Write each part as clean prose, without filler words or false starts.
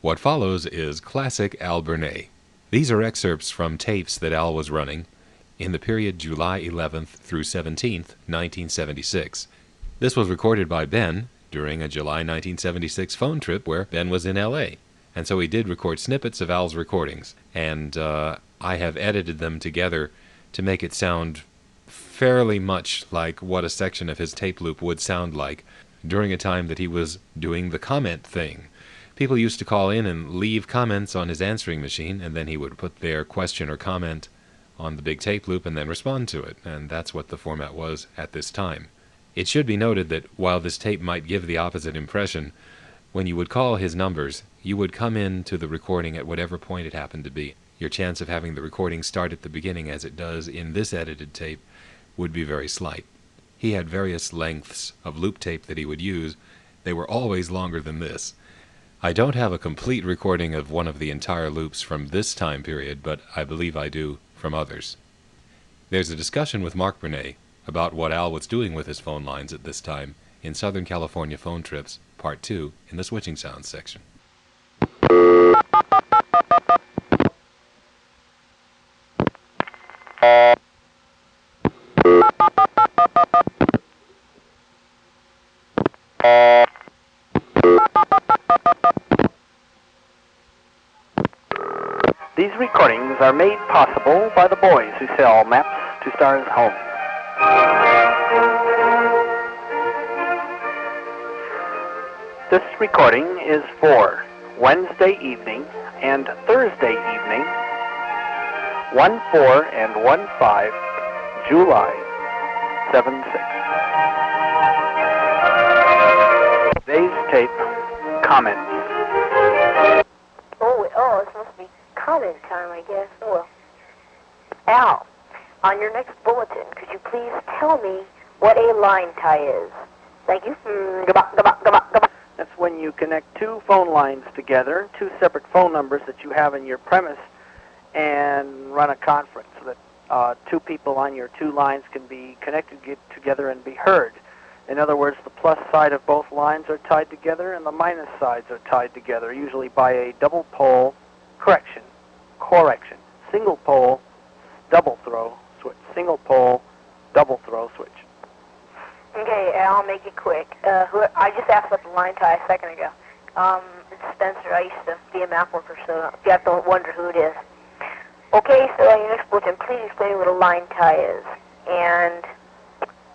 What follows is classic Al Bernay. These are excerpts from tapes that Al was running in the period July 11th through 17th, 1976. This was recorded by Ben during a July 1976 phone trip where Ben was in L.A., and so he did record snippets of Al's recordings, and I have edited them together to make it sound fairly much like what a section of his tape loop would sound like during a time that he was doing the comment thing. People used to call in and leave comments on his answering machine, and then he would put their question or comment on the big tape loop and then respond to it, and that's what the format was at this time. It should be noted that while this tape might give the opposite impression, when you would call his numbers, you would come in to the recording at whatever point it happened to be. Your chance of having the recording start at the beginning, as it does in this edited tape, would be very slight. He had various lengths of loop tape that he would use. They were always longer than this. I don't have a complete recording of one of the entire loops from this time period, but I believe I do from others. There's a discussion with Mark Bernay about what Al was doing with his phone lines at this time in Southern California Phone Trips, Part 2, in the Switching Sounds section. These recordings are made possible by the boys who sell maps to Stars Home. This recording is for Wednesday evening and Thursday evening, 1/4 and 1/5, July 7/6. Today's tape, comments. Oh, it's supposed to be comment time, I guess. Oh, well. Al, on your next bulletin, could you please tell me what a line tie is? Thank you. That's when you connect two phone lines together, two separate phone numbers that you have in your premise, and run a conference so that two people on your two lines can be connected together and be heard. In other words, the plus side of both lines are tied together and the minus sides are tied together, usually by a double pole correction, single pole, double throw switch, single pole, double throw switch. Okay, I'll make it quick. I just asked about the line tie a second ago. It's Spencer. I used to be a map worker, so you have to wonder who it is. Okay, so on your next bulletin, please explain what a line tie is and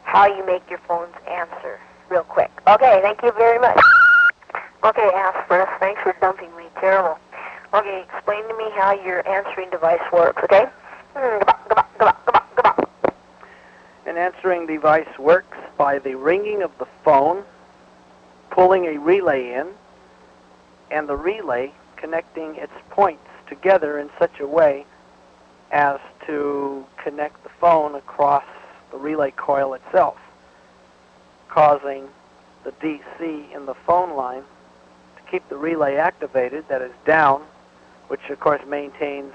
how you make your phones answer real quick. Okay, thank you very much. Okay, Aspirin, thanks for dumping me. Terrible. Okay, explain to me how your answering device works, okay? An answering device works by the ringing of the phone, pulling a relay in, and the relay connecting its points together in such a way as to connect the phone across the relay coil itself, causing the DC in the phone line to keep the relay activated, that is down, which of course maintains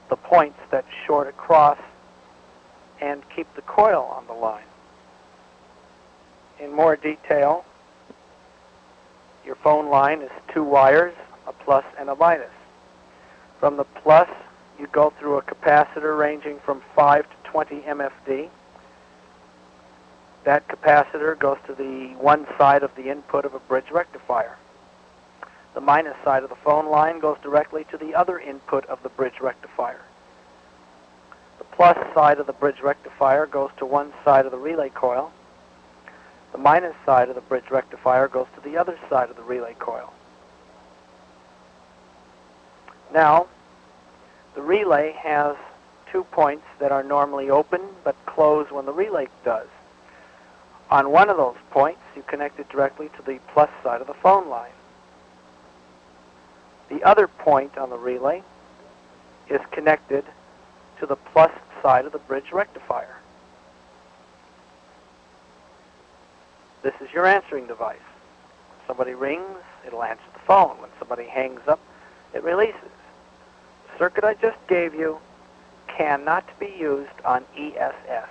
the points that short across and keep the coil on the line. In more detail, your phone line is two wires, a plus and a minus. From the plus, you go through a capacitor ranging from 5 to 20 MFD. That capacitor goes to the one side of the input of a bridge rectifier. The minus side of the phone line goes directly to the other input of the bridge rectifier. The plus side of the bridge rectifier goes to one side of the relay coil. The minus side of the bridge rectifier goes to the other side of the relay coil. Now, the relay has 2 points that are normally open but close when the relay does. On one of those points, you connect it directly to the plus side of the phone line. The other point on the relay is connected to the plus side of the bridge rectifier. This is your answering device. When somebody rings, it'll answer the phone. When somebody hangs up, it releases. The circuit I just gave you cannot be used on ESS.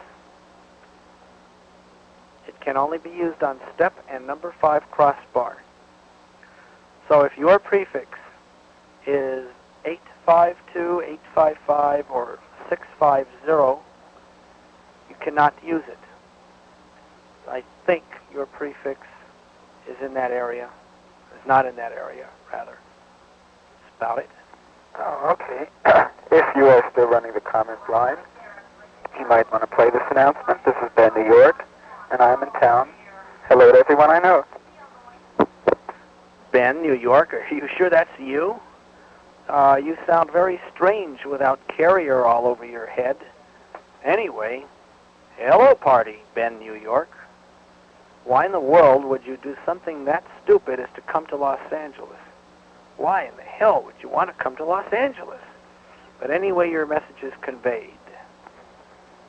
It can only be used on step and number 5 crossbar. So if your prefix is 852-855 or 650. You cannot use it. I think your prefix is in that area. Is not in that area, rather. That's about it. Oh, okay. If you are still running the comments line, you might want to play this announcement. This is Ben, New York, and I'm in town. Hello to everyone I know. Ben, New York, are you sure that's you? You sound very strange without carrier all over your head. Anyway, hello party, Ben, New York. Why in the world would you do something that stupid as to come to Los Angeles? Why in the hell would you want to come to Los Angeles? But anyway, your message is conveyed.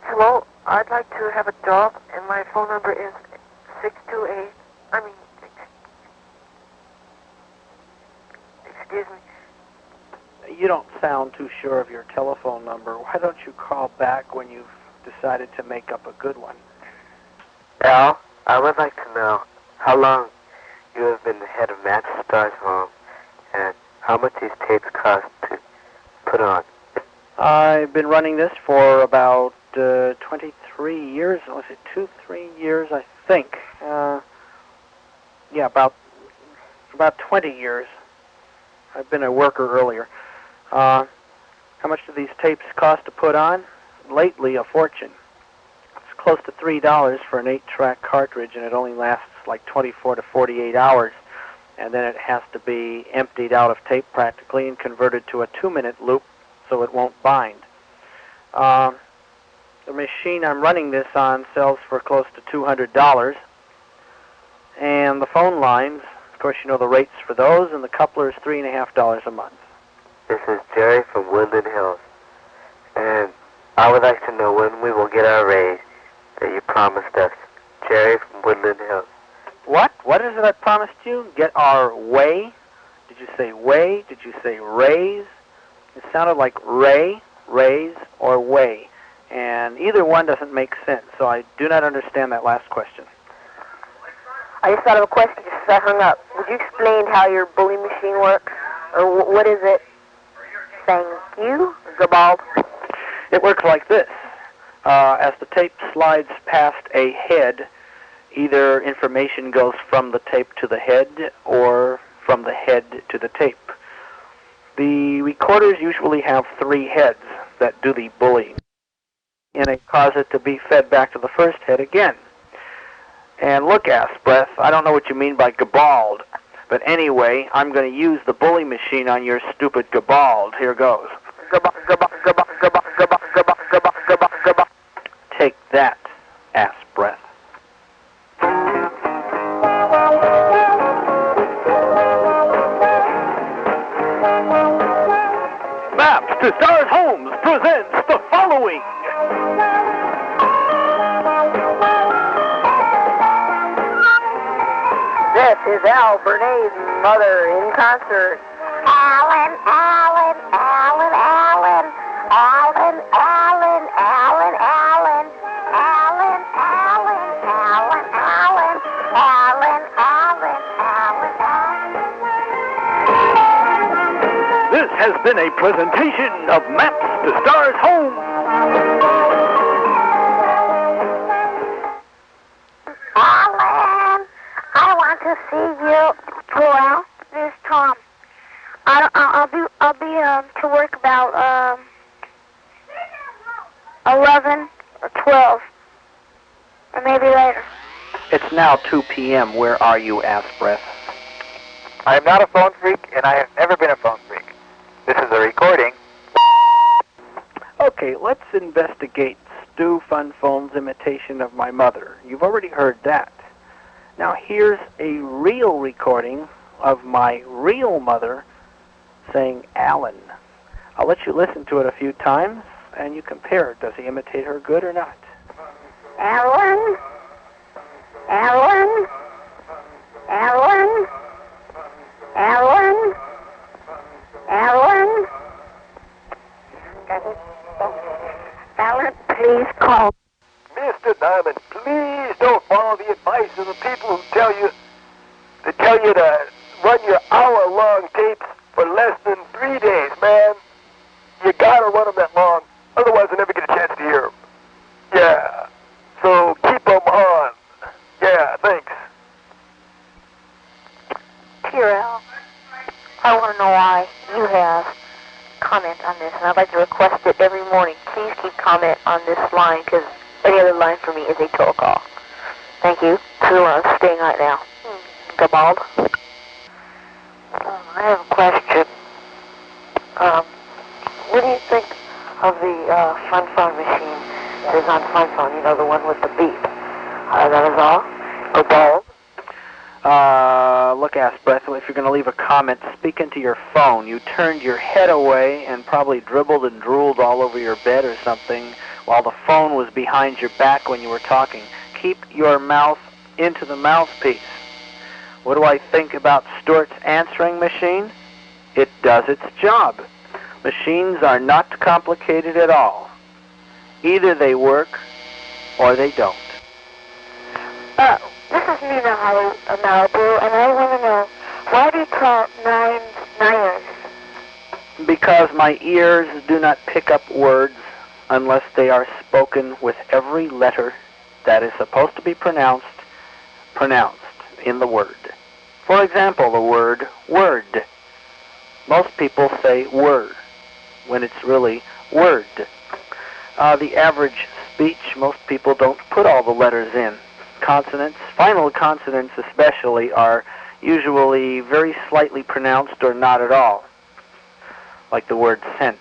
Hello, I'd like to have a job, and my phone number is 628, excuse me. You don't sound too sure of your telephone number. Why don't you call back when you've decided to make up a good one? Al, I would like to know how long you have been the head of Matt Starr's home and how much these tapes cost to put on. I've been running this for about 23 years. Was it 3 years, I think? Yeah, about 20 years. I've been a worker earlier. How much do these tapes cost to put on? Lately, a fortune. It's close to $3 for an 8-track cartridge, and it only lasts like 24 to 48 hours. And then it has to be emptied out of tape practically and converted to a 2-minute loop so it won't bind. The machine I'm running this on sells for close to $200. And the phone lines, of course you know the rates for those, and the coupler is $3.50 a month. This is Jerry from Woodland Hills, and I would like to know when we will get our raise that you promised us. Jerry from Woodland Hills. What? What is it I promised you? Get our way? Did you say way? Did you say raise? It sounded like ray, raise, or way. And either one doesn't make sense, so I do not understand that last question. I just thought of a question just as I hung up. Would you explain how your bully machine works? Or what is it? Thank you, Gabald. It works like this. As the tape slides past a head, either information goes from the tape to the head or from the head to the tape. The recorders usually have 3 heads that do the bullying, and it causes it to be fed back to the first head again. And look, ass-breath, I don't know what you mean by gabald, but anyway, I'm going to use the bully machine on your stupid gabald. Here goes. Take that, ass-breath. Maps to Stars Homes presents the following. This is Al Bernay's mother in concert. Alan, Alan, Alan, Alan, Alan, Alan, Alan, Alan, Alan, Alan, Alan, Alan, Alan, Alan, Alan, Alan. This has been a presentation of Maps to Stars Home. Alan, I want to see you. Well, there's Tom. I'll be to work about 11 or 12, or maybe later. It's now 2 p.m. Where are you, ass-breath? I am not a phone freak, and I have never been a phone freak. This is a recording. Okay, let's investigate Stu Fun Phone's imitation of my mother. You've already heard that. Now here's a real recording of my real mother saying Alan. I'll let you listen to it a few times, and you compare. Does he imitate her good or not? Alan, Alan, Alan, Alan, Alan. Alan, please call. Mr. Diamond, please don't follow the advice of the people who tell you to run your hour-long tapes for less than $3. I want to know why you have comment on this, and I'd like to request it every morning. Please keep comment on this line, because any other line for me is a total call. Thank you. So staying on it now. Gabald. I have a question. What do you think of the Fun Phone machine that is on Fun Phone? You know, the one with the beep. That is all. Gabald. Look, Asbreath, if you're going to leave a comment, speak into your phone. You turned your head away and probably dribbled and drooled all over your bed or something while the phone was behind your back when you were talking. Keep your mouth into the mouthpiece. What do I think about Stuart's answering machine? It does its job. Machines are not complicated at all. Either they work or they don't. This is Nina Malibu, and I want to know, why do you call niners? Because my ears do not pick up words unless they are spoken with every letter that is supposed to be pronounced in the word. For example, the word word. Most people say word when it's really word. The average speech, most people don't put all the letters in. Consonants, final consonants especially, are usually very slightly pronounced or not at all. Like the word sent,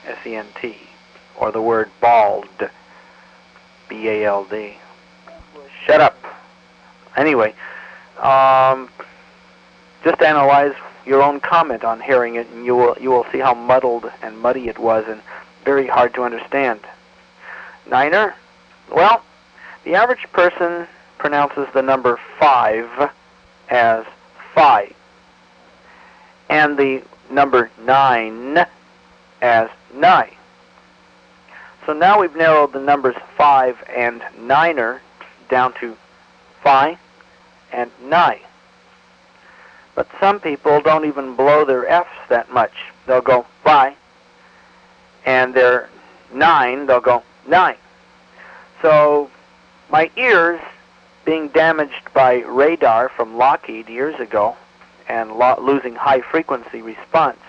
S-E-N-T, or the word bald, B-A-L-D. Shut up. Anyway, just analyze your own comment on hearing it, and you will see how muddled and muddy it was and very hard to understand. Niner? Well, the average person pronounces the number 5 as phi, and the number 9 as nigh. So now we've narrowed the numbers 5 and niner down to phi and nigh. But some people don't even blow their F's that much. They'll go phi, and their 9, they'll go nine. So my ears, being damaged by radar from Lockheed years ago and losing high-frequency response,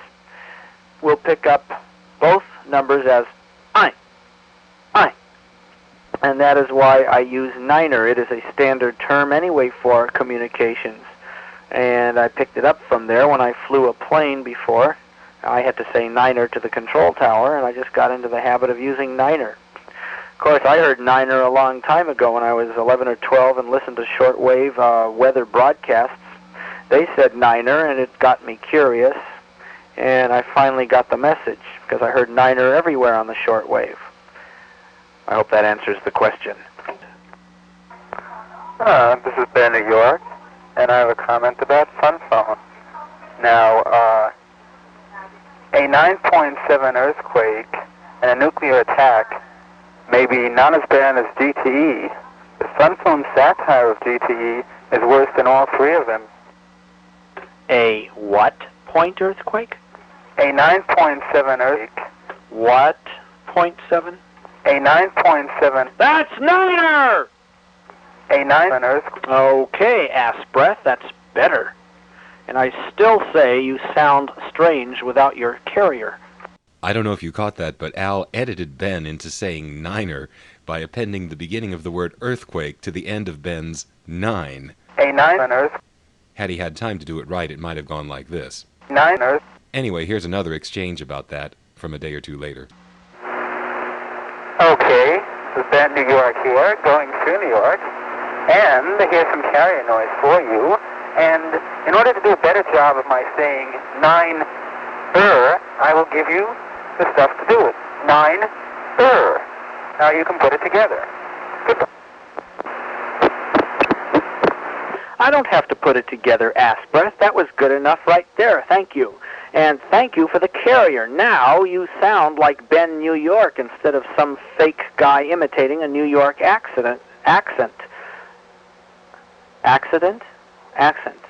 will pick up both numbers as I. And that is why I use niner. It is a standard term anyway for communications. And I picked it up from there when I flew a plane before. I had to say niner to the control tower, and I just got into the habit of using niner. Of course, I heard niner a long time ago when I was 11 or 12 and listened to shortwave weather broadcasts. They said niner, and it got me curious, and I finally got the message because I heard niner everywhere on the shortwave. I hope that answers the question. This is Ben, New York, and I have a comment about Fun Phone. Now, a 9.7 earthquake and a nuclear attack may be not as bad as GTE. The Fun Phone satire of GTE is worse than all three of them. A what point earthquake? A 9.7 earthquake. What .7? A 9.7. That's niner! A 9 earthquake. Okay, Asbreath, that's better. And I still say you sound strange without your carrier. I don't know if you caught that, but Al edited Ben into saying niner by appending the beginning of the word earthquake to the end of Ben's 9. A 9 earthquake. Had he had time to do it right, it might have gone like this. 9 earth. Anyway, here's another exchange about that from a day or two later. Okay, this is Ben, New York here, going through New York, and here's some carrier noise for you. And in order to do a better job of my saying 9-er, I will give you the stuff to do it. 9-er. Now you can put it together. Goodbye. I don't have to put it together, Asbreath. That was good enough right there. Thank you. And thank you for the carrier. Now you sound like Ben, New York, instead of some fake guy imitating a New York accent. Accent,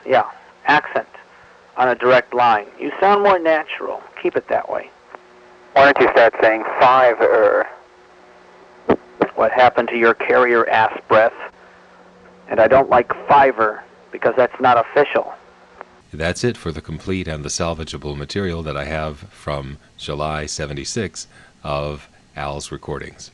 yeah, accent on a direct line. You sound more natural. Keep it that way. Why don't you start saying 5-er? What happened to your carrier, Asbreath? And I don't like fiver because that's not official. That's it for the complete and the salvageable material that I have from July '76 of Al's recordings.